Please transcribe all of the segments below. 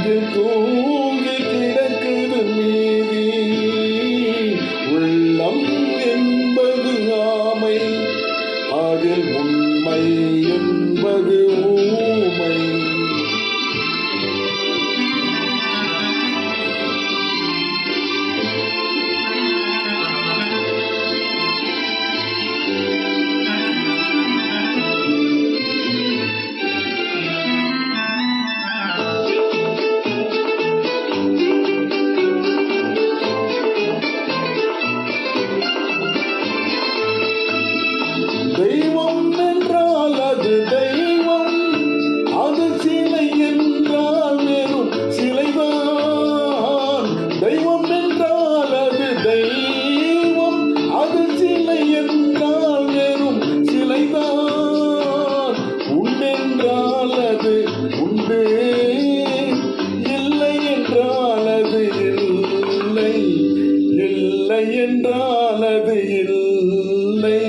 அதில் தூங்கி கிடக்குது மீதி. உள்ளம் என்பது ஆமை, அதில் உண்மை என்பது ஊமை. தெய்வம் என்றால் அது தெய்வம், அது சிலை என்றால் வெறும் சிலைதான். தெய்வம் என்றால் அது தெய்வம், அது சிலை என்றால் வெறும் சிலைதான். உண்டென்றால் அது உண்டு, இல்லை என்றால் அது இல்லை, இல்லை என்றால் அது இல்லை.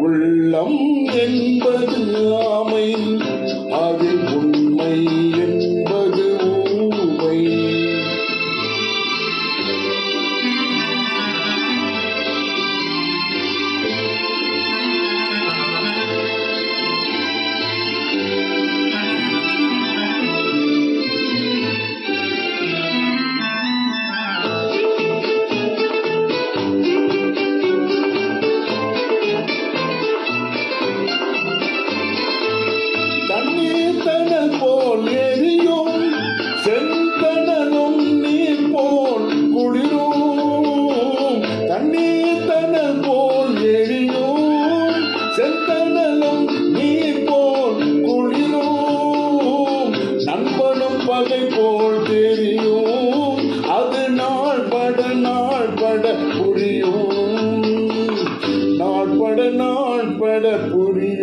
உள்ளம் என்பது ஆமை, அதில் உண்மை என்பது ஊமை. தண்ணீர் போல் எரியும், செந்தணலும் நீர் போல் குளிரும். தண்ணீர் போல் எரியும், செந்தணலும் நீர் போல் குளிரும். நண்பனும் பகை போல் தெரியும், அது நாள் பட புரியும். நாள் பட புரியும்.